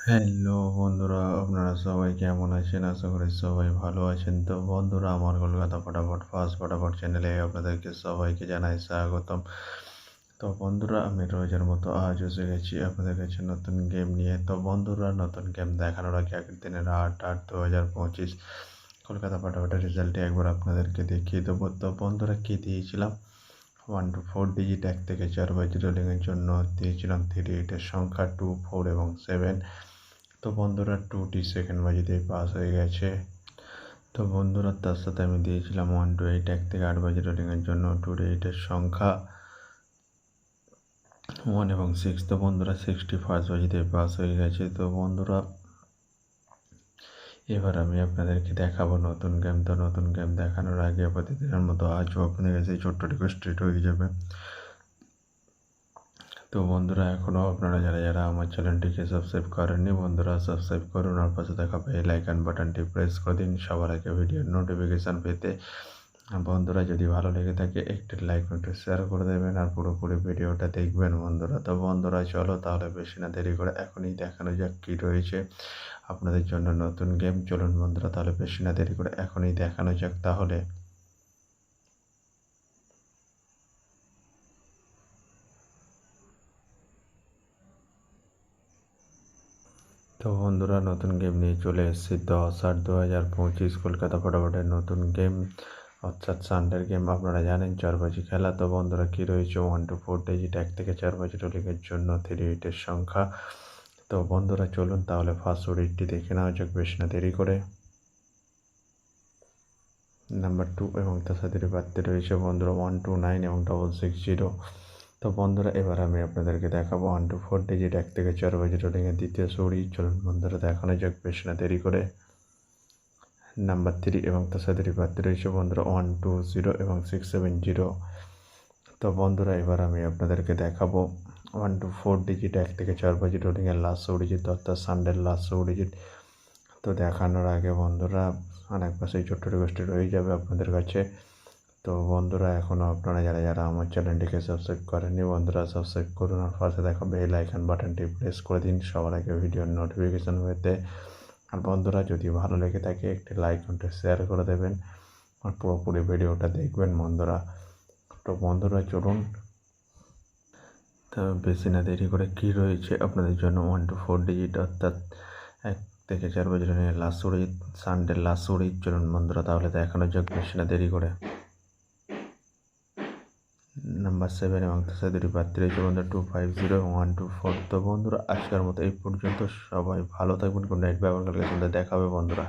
Hello বন্ধুরা, আপনারা সবাই কেমন আছেন? আশা করি সবাই ভালো আছেন। তো বন্ধুরা, আমার কলকাতা ফটাফট ফার্স্ট ফটাফট চ্যানেলে আপনাদেরকে সবাইকে জানাই স্বাগতম। তো বন্ধুরা, আমি রোজের মতো আজ এসে গেছি আপনাদের কাছে নতুন গেম নিয়ে। তো বন্ধুরা, নতুন গেম দেখানোর আগে আগের দিনের 8/8/2025 কলকাতা ফটাফটের রেজাল্টটি একবার আপনাদেরকে দেখিয়ে দেবো। তো বন্ধুরা, কী দিয়েছিলাম? 1 to 4 ডিজিট 1 থেকে 4 বাইট রোলিংয়ের জন্য দিয়েছিলাম 38-এর সংখ্যা 2, 4 এবং 7। তো বন্ধুরা, 2টি সেকেন্ড বাজিতেই পাস হয়ে গেছে। তো বন্ধুরা, তার সাথে আমি দিয়েছিলাম 1 to 8 1 থেকে 8 বাজি রোলিংয়ের জন্য 2 to 8-এর সংখ্যা 1 এবং 6। তো বন্ধুরা, 61st বাজিতে পাস হয়ে গেছে। তো বন্ধুরা, এবার আমি আপনাদেরকে দেখাবো নতুন গেম। তো নতুন গেম দেখানোর আগে প্রতিদিনের মতো আজও আপনাদের কাছে ছোট্ট রিকোয়েস্ট হয়ে যাবে। তো বন্ধুরা, এখনও আপনারা যারা যারা আমার চ্যানেলটিকে সাবস্ক্রাইব করেননি, বন্ধুরা সাবস্ক্রাইব করুন আর পাশে থাকা বেল আইকন বাটনটি প্রেস করে দিন সবার আগে ভিডিওর নোটিফিকেশান পেতে। বন্ধুরা, যদি ভালো লেগে থাকে একটি লাইক একটু শেয়ার করে দেবেন আর পুরোপুরি ভিডিওটা দেখবেন বন্ধুরা। তো বন্ধুরা, চলো তাহলে বেশি না দেরি করে এখনই দেখানো যাক কী রয়েছে আপনাদের জন্য নতুন গেম। চলুন বন্ধুরা, তাহলে বেশি না দেরি করে এখনই দেখানো যাক তাহলে। তো বন্ধুরা, নতুন গেম নিয়ে চলে এসেছি 10/8/2025 কলকাতা ফটাফটের নতুন গেম, অর্থাৎ সানডের গেম। আপনারা জানেন 4 বাজি খেলা। তো বন্ধুরা, কী রয়েছে? 1 to 4 ডিজিট 1 থেকে 4 বাজি রোলিংয়ের জন্য 38-এর সংখ্যা। তো বন্ধুরা, চলুন তাহলে ফার্স্ট ওডিটটি দেখে নেওয়া যাক বেশি না দেরি করে। নাম্বার 2 এবং তার সাথে বাড়তে রয়েছে বন্ধুরা 129 এবং 660। তো বন্ধুরা, এবার আমি আপনাদেরকে দেখাবো 1 to 4 ডিজিট 1 থেকে 4 বাজি রোলিংয়ের দ্বিতীয় সৌড়ি। চলুন বন্ধুরা, দেখানো যাক বেশি না দেরি করে। নাম্বার 3 এবং তার সাথে বাড়তে রয়েছে বন্ধুরা 120 এবং 670। তো বন্ধুরা, এবার আমি আপনাদেরকে দেখাবো 1 to 4 ডিজিট 1 থেকে 4 বাজি রোলিংয়ের লাস্ট সৌডিজিট, অর্থাৎ সানডের লাস্ট সৌডিজিট। তো দেখানোর আগে বন্ধুরা, অনেক পাশেই ছোট্ট রিকোয়েস্ট রয়ে যাবে আপনাদের কাছে। তো বন্ধুরা, এখনও আপনারা যারা যারা আমার চ্যানেলটিকে সাবস্ক্রাইব করেননি, বন্ধুরা সাবস্ক্রাইব করুন আর পাশে দেখা বেল আইকন বাটনটি প্রেস করে দিন সবার আগে ভিডিওর নোটিফিকেশান পেতে। আর বন্ধুরা, যদি ভালো লেগে থাকে একটি লাইক একটু শেয়ার করে দেবেন আর পুরোপুরি ভিডিওটা দেখবেন বন্ধুরা। তো বন্ধুরা, চলুন তো বেশি না দেরি করে কী রয়েছে আপনাদের জন্য 1 to 4 ডিজিট, অর্থাৎ 1 থেকে 4 বছর নিয়ে লাস্ট উড়িয়ে সানডের লাস্ট উড়িয়ে। চলুন বন্ধুরা, তাহলে দেখানো যাক বেশি না দেরি করে। নাম্বার 7 এবং তার সাথে দুটি প্রার্থী রয়েছে বন্ধুরা 250 এবং 1 to 4। তো বন্ধুরা, আজকের মতো এই পর্যন্ত। সবাই ভালো থাকবেন। গুড নাইট, ব্যবহার করলে দেখা হবে বন্ধুরা।